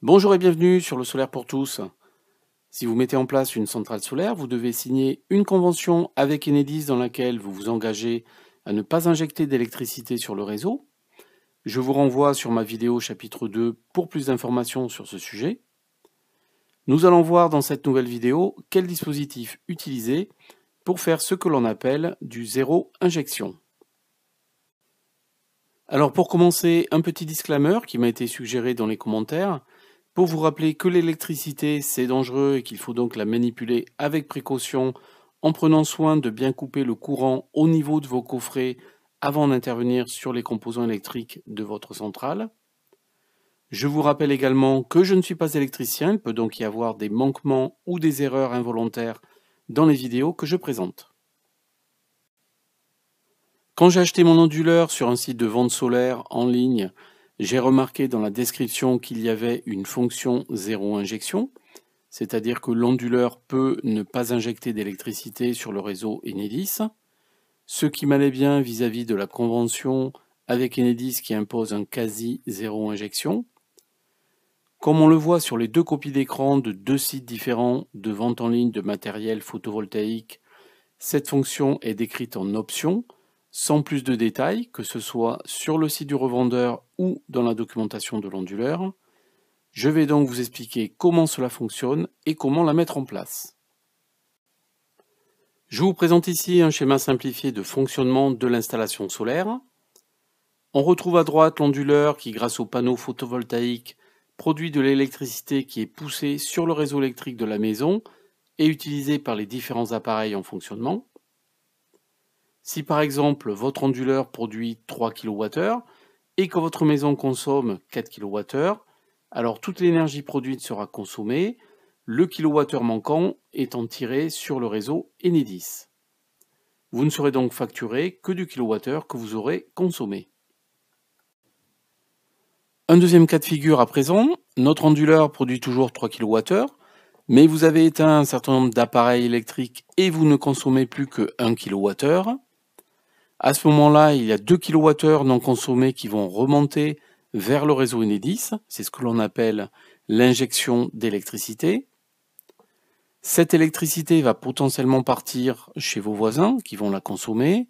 Bonjour et bienvenue sur le Solaire pour tous. Si vous mettez en place une centrale solaire, vous devez signer une convention avec Enedis dans laquelle vous vous engagez à ne pas injecter d'électricité sur le réseau. Je vous renvoie sur ma vidéo chapitre 2 pour plus d'informations sur ce sujet. Nous allons voir dans cette nouvelle vidéo quel dispositif utiliser pour faire ce que l'on appelle du zéro injection. Alors pour commencer, un petit disclaimer qui m'a été suggéré dans les commentaires. Pour vous rappeler que l'électricité, c'est dangereux et qu'il faut donc la manipuler avec précaution en prenant soin de bien couper le courant au niveau de vos coffrets avant d'intervenir sur les composants électriques de votre centrale. Je vous rappelle également que je ne suis pas électricien, il peut donc y avoir des manquements ou des erreurs involontaires dans les vidéos que je présente. Quand j'ai acheté mon onduleur sur un site de vente solaire en ligne, j'ai remarqué dans la description qu'il y avait une fonction zéro injection, c'est-à-dire que l'onduleur peut ne pas injecter d'électricité sur le réseau Enedis, ce qui m'allait bien vis-à-vis de la convention avec Enedis qui impose un quasi zéro injection. Comme on le voit sur les deux copies d'écran de deux sites différents de vente en ligne de matériel photovoltaïque, cette fonction est décrite en option, sans plus de détails, que ce soit sur le site du revendeur ou dans la documentation de l'onduleur. Je vais donc vous expliquer comment cela fonctionne et comment la mettre en place. Je vous présente ici un schéma simplifié de fonctionnement de l'installation solaire. On retrouve à droite l'onduleur qui, grâce au panneau photovoltaïque, produit de l'électricité qui est poussée sur le réseau électrique de la maison et utilisée par les différents appareils en fonctionnement. Si par exemple votre onduleur produit 3 kWh et que votre maison consomme 4 kWh, alors toute l'énergie produite sera consommée, le kilowattheure manquant étant tiré sur le réseau Enedis. Vous ne serez donc facturé que du kilowattheure que vous aurez consommé. Un deuxième cas de figure à présent, notre onduleur produit toujours 3 kWh, mais vous avez éteint un certain nombre d'appareils électriques et vous ne consommez plus que 1 kWh. À ce moment-là, il y a 2 kWh non consommés qui vont remonter vers le réseau Enedis. C'est ce que l'on appelle l'injection d'électricité. Cette électricité va potentiellement partir chez vos voisins qui vont la consommer.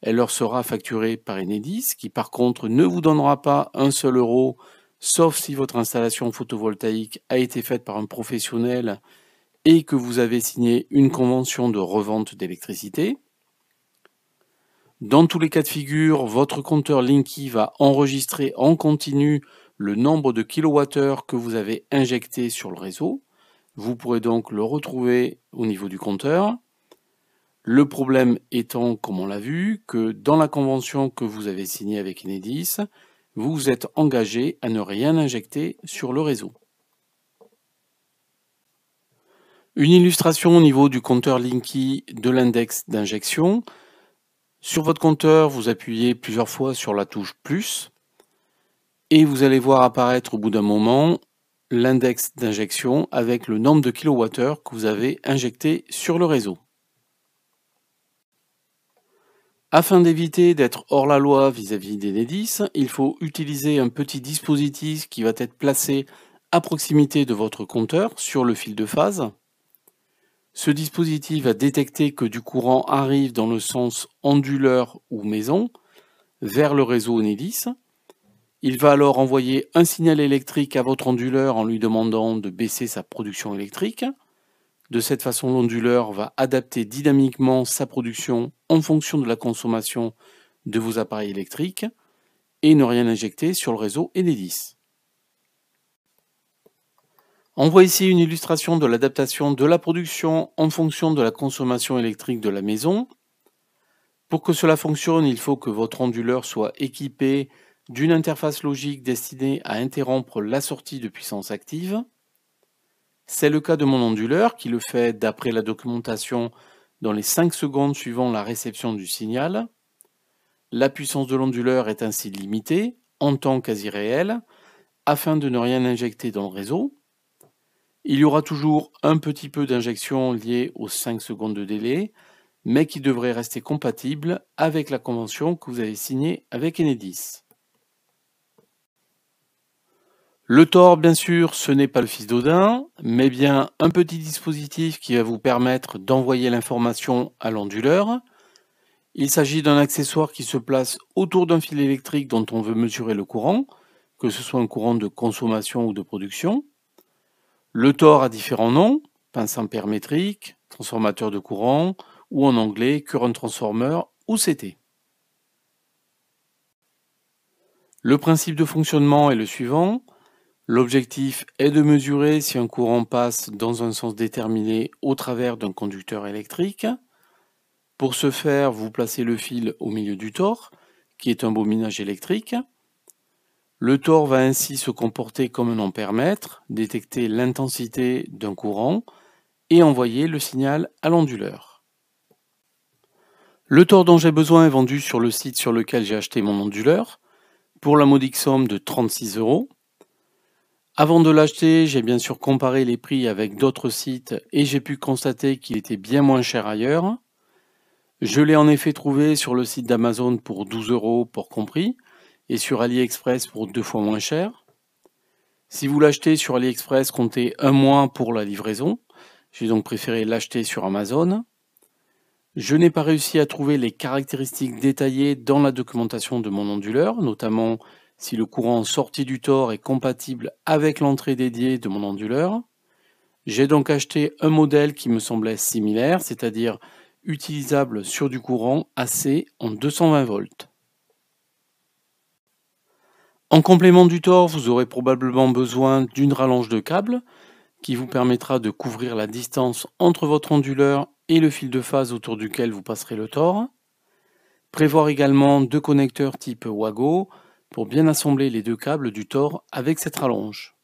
Elle leur sera facturée par Enedis, qui par contre ne vous donnera pas un seul euro, sauf si votre installation photovoltaïque a été faite par un professionnel et que vous avez signé une convention de revente d'électricité. Dans tous les cas de figure, votre compteur Linky va enregistrer en continu le nombre de kilowattheures que vous avez injecté sur le réseau. Vous pourrez donc le retrouver au niveau du compteur. Le problème étant, comme on l'a vu, que dans la convention que vous avez signée avec Enedis, vous vous êtes engagé à ne rien injecter sur le réseau. Une illustration au niveau du compteur Linky de l'index d'injection. Sur votre compteur, vous appuyez plusieurs fois sur la touche plus et vous allez voir apparaître au bout d'un moment l'index d'injection avec le nombre de kilowattheures que vous avez injecté sur le réseau. Afin d'éviter d'être hors la loi vis-à-vis d'Enedis, il faut utiliser un petit dispositif qui va être placé à proximité de votre compteur sur le fil de phase. Ce dispositif va détecter que du courant arrive dans le sens onduleur ou maison vers le réseau Enedis. Il va alors envoyer un signal électrique à votre onduleur en lui demandant de baisser sa production électrique. De cette façon, l'onduleur va adapter dynamiquement sa production en fonction de la consommation de vos appareils électriques et ne rien injecter sur le réseau Enedis. On voit ici une illustration de l'adaptation de la production en fonction de la consommation électrique de la maison. Pour que cela fonctionne, il faut que votre onduleur soit équipé d'une interface logique destinée à interrompre la sortie de puissance active. C'est le cas de mon onduleur qui le fait d'après la documentation dans les 5 secondes suivant la réception du signal. La puissance de l'onduleur est ainsi limitée, en temps quasi réel, afin de ne rien injecter dans le réseau. Il y aura toujours un petit peu d'injection liée aux 5 secondes de délai, mais qui devrait rester compatible avec la convention que vous avez signée avec Enedis. Le Tor, bien sûr, ce n'est pas le fils d'Odin, mais bien un petit dispositif qui va vous permettre d'envoyer l'information à l'onduleur. Il s'agit d'un accessoire qui se place autour d'un fil électrique dont on veut mesurer le courant, que ce soit un courant de consommation ou de production. Le Tor a différents noms, pince ampère métrique, transformateur de courant, ou en anglais current transformer ou CT. Le principe de fonctionnement est le suivant. L'objectif est de mesurer si un courant passe dans un sens déterminé au travers d'un conducteur électrique. Pour ce faire, vous placez le fil au milieu du Tor, qui est un bobinage électrique. Le Tor va ainsi se comporter comme un ampère-mètre, détecter l'intensité d'un courant et envoyer le signal à l'onduleur. Le Tor dont j'ai besoin est vendu sur le site sur lequel j'ai acheté mon onduleur, pour la modique somme de 36 €. Avant de l'acheter, j'ai bien sûr comparé les prix avec d'autres sites et j'ai pu constater qu'il était bien moins cher ailleurs. Je l'ai en effet trouvé sur le site d'Amazon pour 12 € port compris et sur AliExpress pour 2 fois moins cher. Si vous l'achetez sur AliExpress, comptez un mois pour la livraison. J'ai donc préféré l'acheter sur Amazon. Je n'ai pas réussi à trouver les caractéristiques détaillées dans la documentation de mon onduleur, notamment si le courant sorti du Tor est compatible avec l'entrée dédiée de mon onduleur. J'ai donc acheté un modèle qui me semblait similaire, c'est-à-dire utilisable sur du courant AC en 220 volts. En complément du Tor, vous aurez probablement besoin d'une rallonge de câble qui vous permettra de couvrir la distance entre votre onduleur et le fil de phase autour duquel vous passerez le Tor. Prévoir également 2 connecteurs type Wago pour bien assembler les 2 câbles du Tor avec cette rallonge.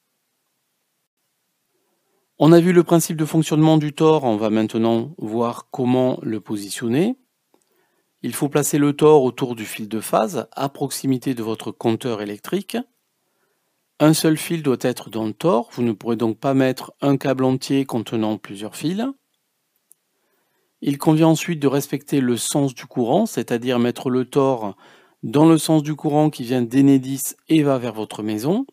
On a vu le principe de fonctionnement du Tor, on va maintenant voir comment le positionner. Il faut placer le Tor autour du fil de phase, à proximité de votre compteur électrique. Un seul fil doit être dans le Tor, vous ne pourrez donc pas mettre un câble entier contenant plusieurs fils. Il convient ensuite de respecter le sens du courant, c'est-à-dire mettre le Tor dans le sens du courant qui vient d'Enedis et va vers votre maison.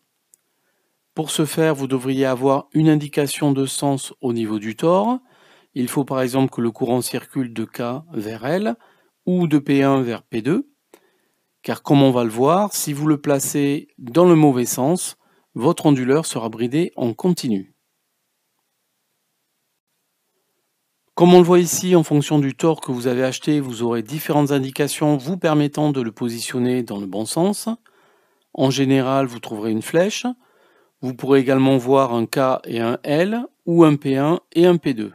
Pour ce faire, vous devriez avoir une indication de sens au niveau du Tor. Il faut par exemple que le courant circule de K vers L ou de P1 vers P2, car comme on va le voir, si vous le placez dans le mauvais sens, votre onduleur sera bridé en continu. Comme on le voit ici, en fonction du Tor que vous avez acheté, vous aurez différentes indications vous permettant de le positionner dans le bon sens. En général, vous trouverez une flèche. Vous pourrez également voir un K et un L, ou un P1 et un P2.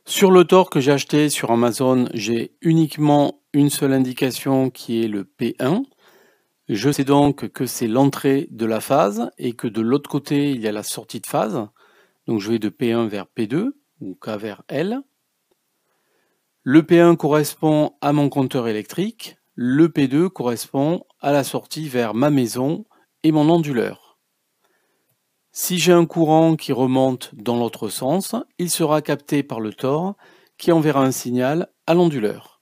Sur le Tor que j'ai acheté sur Amazon, j'ai uniquement une seule indication qui est le P1. Je sais donc que c'est l'entrée de la phase et que de l'autre côté, il y a la sortie de phase. Donc je vais de P1 vers P2 ou K vers L. Le P1 correspond à mon compteur électrique. Le P2 correspond à la sortie vers ma maison et mon onduleur. Si j'ai un courant qui remonte dans l'autre sens, il sera capté par le Tor qui enverra un signal à l'onduleur.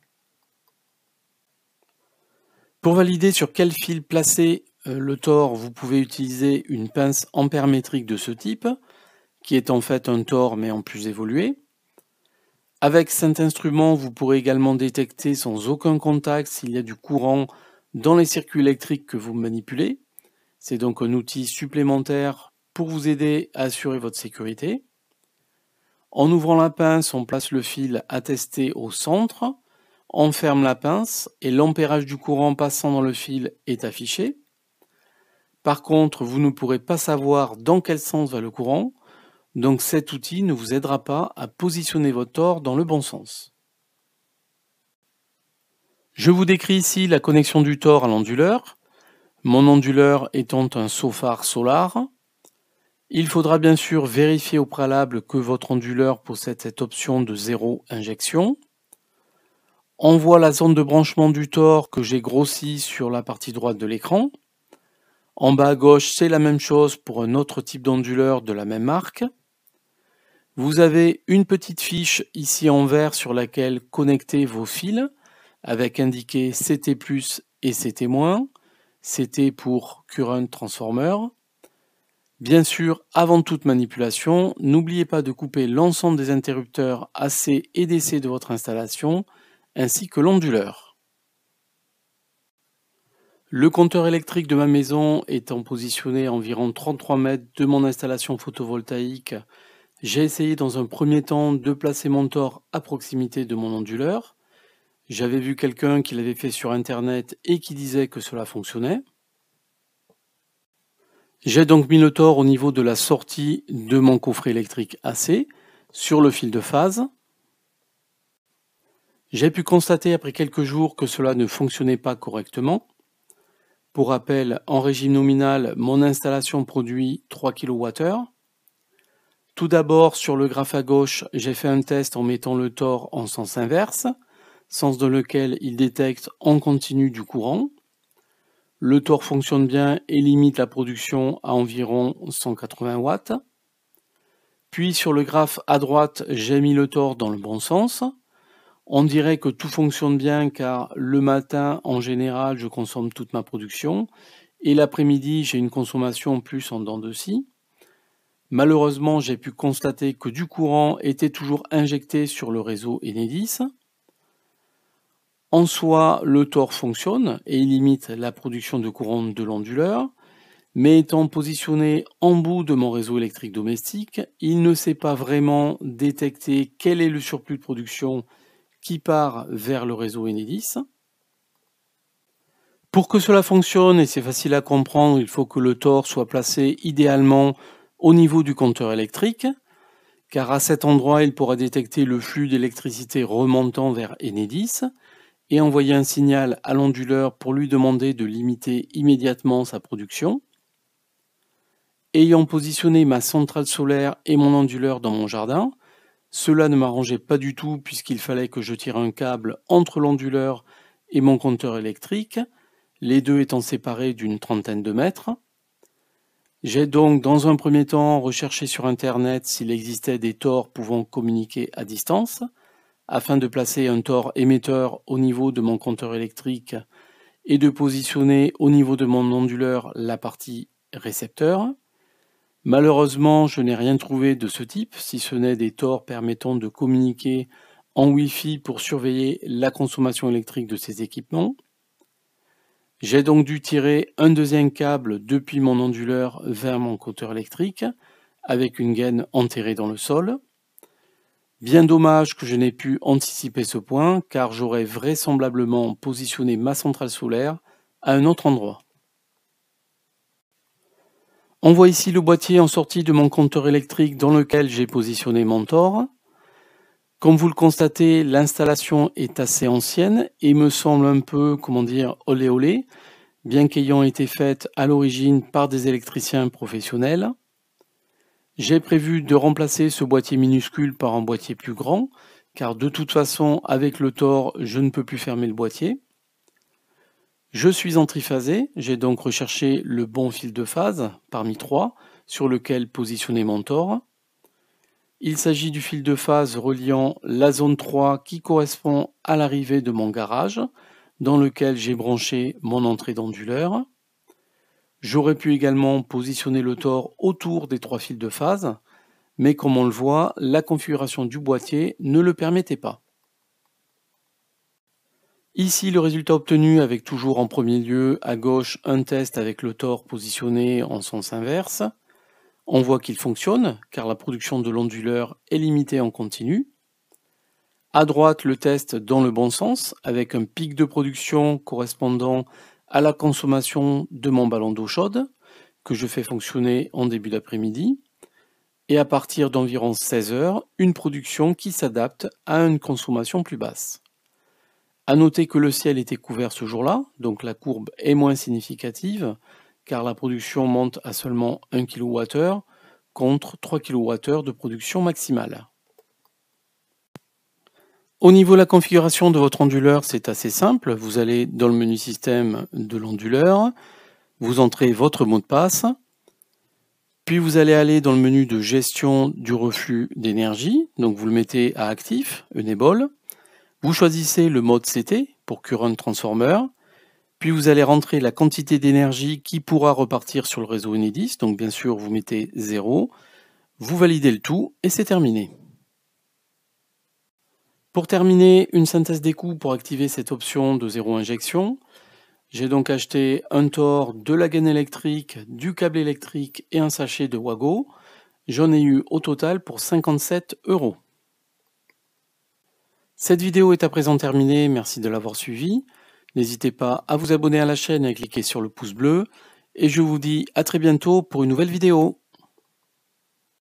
Pour valider sur quel fil placer le Tor, vous pouvez utiliser une pince ampère-métrique de ce type, qui est en fait un Tor mais en plus évolué. Avec cet instrument, vous pourrez également détecter sans aucun contact s'il y a du courant dans les circuits électriques que vous manipulez. C'est donc un outil supplémentaire pour vous aider à assurer votre sécurité. En ouvrant la pince, on place le fil attesté au centre, on ferme la pince et l'ampérage du courant passant dans le fil est affiché. Par contre, vous ne pourrez pas savoir dans quel sens va le courant, donc cet outil ne vous aidera pas à positionner votre Tor dans le bon sens. Je vous décris ici la connexion du Tor à l'onduleur. Mon onduleur étant un Sofar Solar. Il faudra bien sûr vérifier au préalable que votre onduleur possède cette option de 0 injection. On voit la zone de branchement du Tor que j'ai grossi sur la partie droite de l'écran. En bas à gauche, c'est la même chose pour un autre type d'onduleur de la même marque. Vous avez une petite fiche ici en vert sur laquelle connecter vos fils, avec indiqué CT+, et CT-. c'était pour Current Transformer. Bien sûr, avant toute manipulation, n'oubliez pas de couper l'ensemble des interrupteurs AC et DC de votre installation, ainsi que l'onduleur. Le compteur électrique de ma maison étant positionné à environ 33 mètres de mon installation photovoltaïque, j'ai essayé dans un premier temps de placer mon tore à proximité de mon onduleur. J'avais vu quelqu'un qui l'avait fait sur internet et qui disait que cela fonctionnait. J'ai donc mis le tore au niveau de la sortie de mon coffret électrique AC sur le fil de phase. J'ai pu constater après quelques jours que cela ne fonctionnait pas correctement. Pour rappel, en régime nominal, mon installation produit 3 kWh. Tout d'abord, sur le graphe à gauche, j'ai fait un test en mettant le tore en sens inverse, sens dans lequel il détecte en continu du courant. Le tore fonctionne bien et limite la production à environ 180 watts. Puis sur le graphe à droite, j'ai mis le tore dans le bon sens. On dirait que tout fonctionne bien car le matin, en général, je consomme toute ma production et l'après-midi, j'ai une consommation plus en dents de scie. Malheureusement, j'ai pu constater que du courant était toujours injecté sur le réseau Enedis. En soi, le tore fonctionne et il limite la production de courant de l'onduleur, mais étant positionné en bout de mon réseau électrique domestique, il ne sait pas vraiment détecter quel est le surplus de production qui part vers le réseau Enedis. Pour que cela fonctionne, et c'est facile à comprendre, il faut que le tore soit placé idéalement au niveau du compteur électrique, car à cet endroit, il pourra détecter le flux d'électricité remontant vers Enedis, et envoyer un signal à l'onduleur pour lui demander de limiter immédiatement sa production. Ayant positionné ma centrale solaire et mon onduleur dans mon jardin, cela ne m'arrangeait pas du tout puisqu'il fallait que je tire un câble entre l'onduleur et mon compteur électrique, les deux étant séparés d'une trentaine de mètres. J'ai donc dans un premier temps recherché sur internet s'il existait des tores pouvant communiquer à distance, afin de placer un tore émetteur au niveau de mon compteur électrique et de positionner au niveau de mon onduleur la partie récepteur. Malheureusement, je n'ai rien trouvé de ce type, si ce n'est des tores permettant de communiquer en Wi-Fi pour surveiller la consommation électrique de ces équipements. J'ai donc dû tirer un deuxième câble depuis mon onduleur vers mon compteur électrique, avec une gaine enterrée dans le sol. Bien dommage que je n'ai pu anticiper ce point, car j'aurais vraisemblablement positionné ma centrale solaire à un autre endroit. On voit ici le boîtier en sortie de mon compteur électrique dans lequel j'ai positionné mon tore. Comme vous le constatez, l'installation est assez ancienne et me semble un peu, olé olé, bien qu'ayant été faite à l'origine par des électriciens professionnels. J'ai prévu de remplacer ce boîtier minuscule par un boîtier plus grand, car de toute façon, avec le tore, je ne peux plus fermer le boîtier. Je suis en triphasé, j'ai donc recherché le bon fil de phase, parmi 3, sur lequel positionner mon tore. Il s'agit du fil de phase reliant la zone 3 qui correspond à l'arrivée de mon garage, dans lequel j'ai branché mon entrée d'onduleur. J'aurais pu également positionner le tore autour des 3 fils de phase, mais comme on le voit, la configuration du boîtier ne le permettait pas. Ici, le résultat obtenu avec toujours en premier lieu à gauche un test avec le tore positionné en sens inverse. On voit qu'il fonctionne car la production de l'onduleur est limitée en continu. À droite, le test dans le bon sens avec un pic de production correspondant à la consommation de mon ballon d'eau chaude que je fais fonctionner en début d'après-midi. Et à partir d'environ 16 heures, une production qui s'adapte à une consommation plus basse. À noter que le ciel était couvert ce jour-là, donc la courbe est moins significative, car la production monte à seulement 1 kWh contre 3 kWh de production maximale. Au niveau de la configuration de votre onduleur, c'est assez simple. Vous allez dans le menu système de l'onduleur, vous entrez votre mot de passe, puis vous allez aller dans le menu de gestion du reflux d'énergie, donc vous le mettez à actif, Enable. Vous choisissez le mode CT pour Current Transformer, Puis vous allez rentrer la quantité d'énergie qui pourra repartir sur le réseau Enedis. Donc bien sûr, vous mettez 0. Vous validez le tout et c'est terminé. Pour terminer, une synthèse des coûts pour activer cette option de 0 injection. J'ai donc acheté un Thor, de la gaine électrique, du câble électrique et un sachet de Wago. J'en ai eu au total pour 57 €. Cette vidéo est à présent terminée, merci de l'avoir suivie. N'hésitez pas à vous abonner à la chaîne et à cliquer sur le pouce bleu. Et je vous dis à très bientôt pour une nouvelle vidéo.